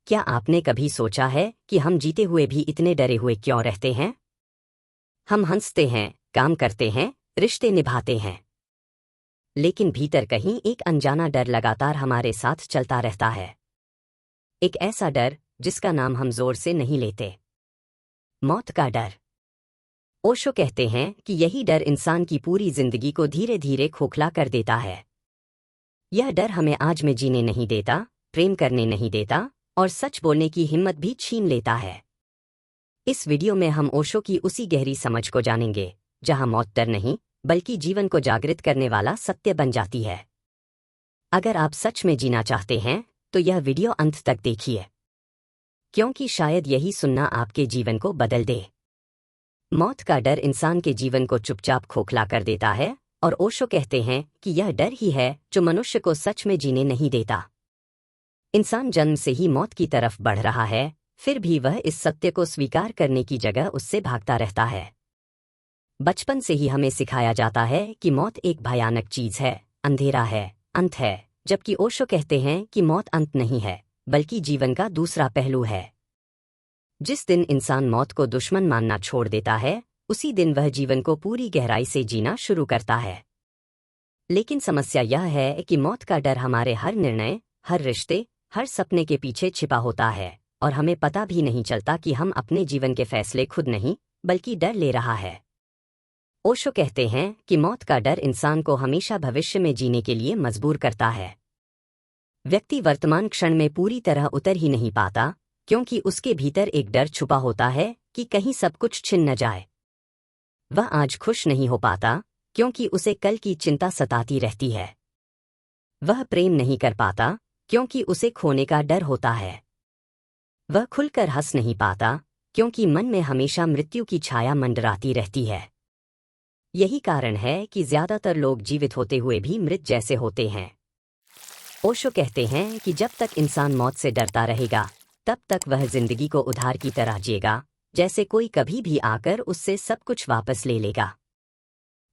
क्या आपने कभी सोचा है कि हम जीते हुए भी इतने डरे हुए क्यों रहते हैं? हम हंसते हैं, काम करते हैं, रिश्ते निभाते हैं, लेकिन भीतर कहीं एक अनजाना डर लगातार हमारे साथ चलता रहता है। एक ऐसा डर जिसका नाम हम जोर से नहीं लेते। मौत का डर। ओशो कहते हैं कि यही डर इंसान की पूरी जिंदगी को धीरे धीरे खोखला कर देता है। यह डर हमें आज में जीने नहीं देता, प्रेम करने नहीं देता और सच बोलने की हिम्मत भी छीन लेता है। इस वीडियो में हम ओशो की उसी गहरी समझ को जानेंगे जहां मौत डर नहीं बल्कि जीवन को जागृत करने वाला सत्य बन जाती है। अगर आप सच में जीना चाहते हैं तो यह वीडियो अंत तक देखिए, क्योंकि शायद यही सुनना आपके जीवन को बदल दे। मौत का डर इंसान के जीवन को चुपचाप खोखला कर देता है और ओशो कहते हैं कि यह डर ही है जो मनुष्य को सच में जीने नहीं देता। इंसान जन्म से ही मौत की तरफ बढ़ रहा है, फिर भी वह इस सत्य को स्वीकार करने की जगह उससे भागता रहता है। बचपन से ही हमें सिखाया जाता है कि मौत एक भयानक चीज है, अंधेरा है, अंत है, जबकि ओशो कहते हैं कि मौत अंत नहीं है बल्कि जीवन का दूसरा पहलू है। जिस दिन इंसान मौत को दुश्मन मानना छोड़ देता है, उसी दिन वह जीवन को पूरी गहराई से जीना शुरू करता है। लेकिन समस्या यह है कि मौत का डर हमारे हर निर्णय, हर रिश्ते, हर सपने के पीछे छिपा होता है और हमें पता भी नहीं चलता कि हम अपने जीवन के फैसले खुद नहीं बल्कि डर ले रहा है। ओशो कहते हैं कि मौत का डर इंसान को हमेशा भविष्य में जीने के लिए मजबूर करता है। व्यक्ति वर्तमान क्षण में पूरी तरह उतर ही नहीं पाता, क्योंकि उसके भीतर एक डर छुपा होता है कि कहीं सब कुछ छिन न जाए। वह आज खुश नहीं हो पाता, क्योंकि उसे कल की चिंता सताती रहती है। वह प्रेम नहीं कर पाता, क्योंकि उसे खोने का डर होता है। वह खुलकर हंस नहीं पाता, क्योंकि मन में हमेशा मृत्यु की छाया मंडराती रहती है। यही कारण है कि ज्यादातर लोग जीवित होते हुए भी मृत जैसे होते हैं। ओशो कहते हैं कि जब तक इंसान मौत से डरता रहेगा, तब तक वह जिंदगी को उधार की तरह जिएगा, जैसे कोई कभी भी आकर उससे सब कुछ वापस ले लेगा।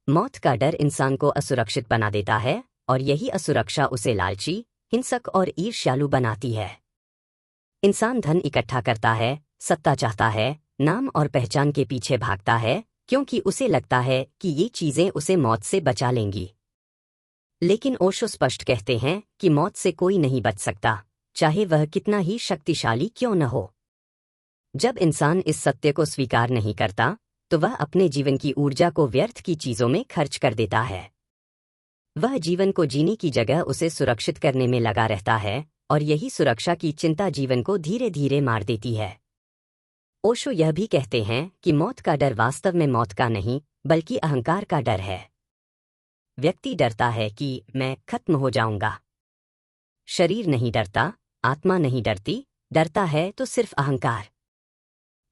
मौत का डर इंसान को असुरक्षित बना देता है और यही असुरक्षा उसे लालची, हिंसक और ईर्ष्यालु बनाती है। इंसान धन इकट्ठा करता है, सत्ता चाहता है, नाम और पहचान के पीछे भागता है, क्योंकि उसे लगता है कि ये चीजें उसे मौत से बचा लेंगी। लेकिन ओशो स्पष्ट कहते हैं कि मौत से कोई नहीं बच सकता, चाहे वह कितना ही शक्तिशाली क्यों न हो। जब इंसान इस सत्य को स्वीकार नहीं करता, तो वह अपने जीवन की ऊर्जा को व्यर्थ की चीजों में खर्च कर देता है। वह जीवन को जीने की जगह उसे सुरक्षित करने में लगा रहता है और यही सुरक्षा की चिंता जीवन को धीरे धीरे मार देती है। ओशो यह भी कहते हैं कि मौत का डर वास्तव में मौत का नहीं बल्कि अहंकार का डर है। व्यक्ति डरता है कि मैं खत्म हो जाऊंगा। शरीर नहीं डरता, आत्मा नहीं डरती, डरता है तो सिर्फ अहंकार।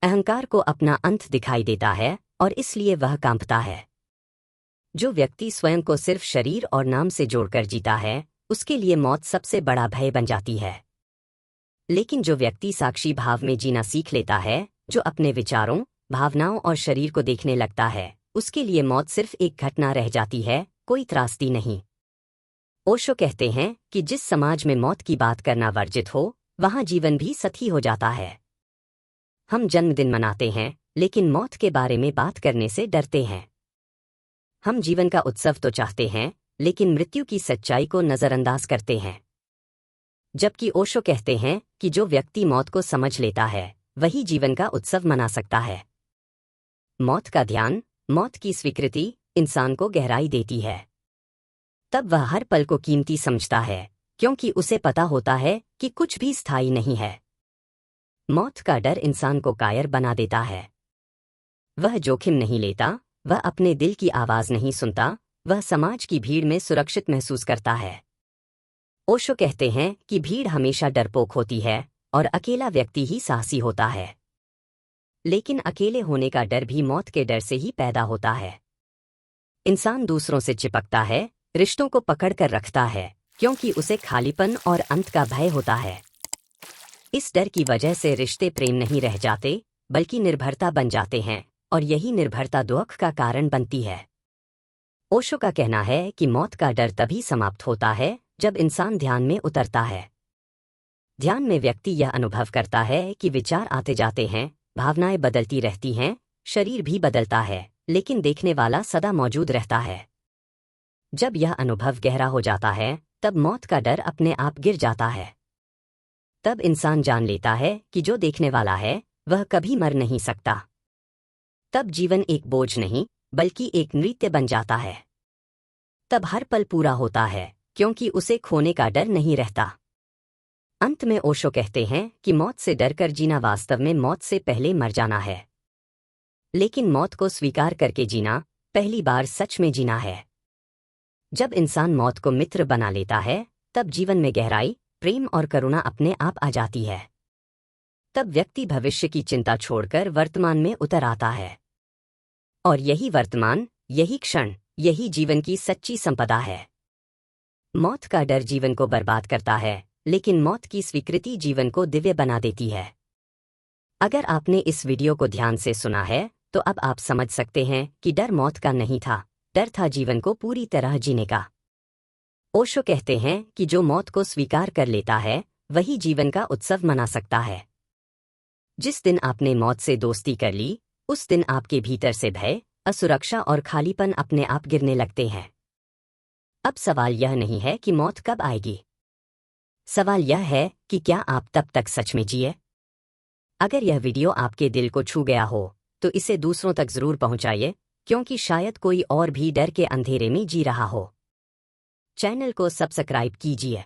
अहंकार को अपना अंत दिखाई देता है और इसलिए वह कांपता है। जो व्यक्ति स्वयं को सिर्फ शरीर और नाम से जोड़कर जीता है, उसके लिए मौत सबसे बड़ा भय बन जाती है। लेकिन जो व्यक्ति साक्षी भाव में जीना सीख लेता है, जो अपने विचारों, भावनाओं और शरीर को देखने लगता है, उसके लिए मौत सिर्फ एक घटना रह जाती है, कोई त्रासदी नहीं। ओशो कहते हैं कि जिस समाज में मौत की बात करना वर्जित हो, वहां जीवन भी सथी हो जाता है। हम जन्मदिन मनाते हैं, लेकिन मौत के बारे में बात करने से डरते हैं। हम जीवन का उत्सव तो चाहते हैं, लेकिन मृत्यु की सच्चाई को नजरअंदाज करते हैं। जबकि ओशो कहते हैं कि जो व्यक्ति मौत को समझ लेता है, वही जीवन का उत्सव मना सकता है। मौत का ध्यान, मौत की स्वीकृति इंसान को गहराई देती है। तब वह हर पल को कीमती समझता है, क्योंकि उसे पता होता है कि कुछ भी स्थायी नहीं है। मौत का डर इंसान को कायर बना देता है। वह जोखिम नहीं लेता, वह अपने दिल की आवाज नहीं सुनता, वह समाज की भीड़ में सुरक्षित महसूस करता है। ओशो कहते हैं कि भीड़ हमेशा डरपोक होती है और अकेला व्यक्ति ही साहसी होता है। लेकिन अकेले होने का डर भी मौत के डर से ही पैदा होता है। इंसान दूसरों से चिपकता है, रिश्तों को पकड़ कर रखता है, क्योंकि उसे खालीपन और अंत का भय होता है। इस डर की वजह से रिश्ते प्रेम नहीं रह जाते, बल्कि निर्भरता बन जाते हैं और यही निर्भरता दुख का कारण बनती है। ओशो का कहना है कि मौत का डर तभी समाप्त होता है जब इंसान ध्यान में उतरता है। ध्यान में व्यक्ति यह अनुभव करता है कि विचार आते जाते हैं, भावनाएं बदलती रहती हैं, शरीर भी बदलता है, लेकिन देखने वाला सदा मौजूद रहता है। जब यह अनुभव गहरा हो जाता है, तब मौत का डर अपने आप गिर जाता है। तब इंसान जान लेता है कि जो देखने वाला है वह कभी मर नहीं सकता। तब जीवन एक बोझ नहीं बल्कि एक नृत्य बन जाता है। तब हर पल पूरा होता है क्योंकि उसे खोने का डर नहीं रहता। अंत में ओशो कहते हैं कि मौत से डरकर जीना वास्तव में मौत से पहले मर जाना है। लेकिन मौत को स्वीकार करके जीना पहली बार सच में जीना है। जब इंसान मौत को मित्र बना लेता है, तब जीवन में गहराई, प्रेम और करुणा अपने आप आ जाती है। तब व्यक्ति भविष्य की चिंता छोड़कर वर्तमान में उतर आता है। और यही वर्तमान, यही क्षण, यही जीवन की सच्ची संपदा है। मौत का डर जीवन को बर्बाद करता है, लेकिन मौत की स्वीकृति जीवन को दिव्य बना देती है। अगर आपने इस वीडियो को ध्यान से सुना है, तो अब आप समझ सकते हैं कि डर मौत का नहीं था, डर था जीवन को पूरी तरह जीने का। ओशो कहते हैं कि जो मौत को स्वीकार कर लेता है, वही जीवन का उत्सव मना सकता है। जिस दिन आपने मौत से दोस्ती कर ली, उस दिन आपके भीतर से भय, असुरक्षा और खालीपन अपने आप गिरने लगते हैं। अब सवाल यह नहीं है कि मौत कब आएगी। सवाल यह है कि क्या आप तब तक सच में जिए। अगर यह वीडियो आपके दिल को छू गया हो, तो इसे दूसरों तक जरूर पहुंचाइए, क्योंकि शायद कोई और भी डर के अंधेरे में जी रहा हो। चैनल को सब्सक्राइब कीजिए।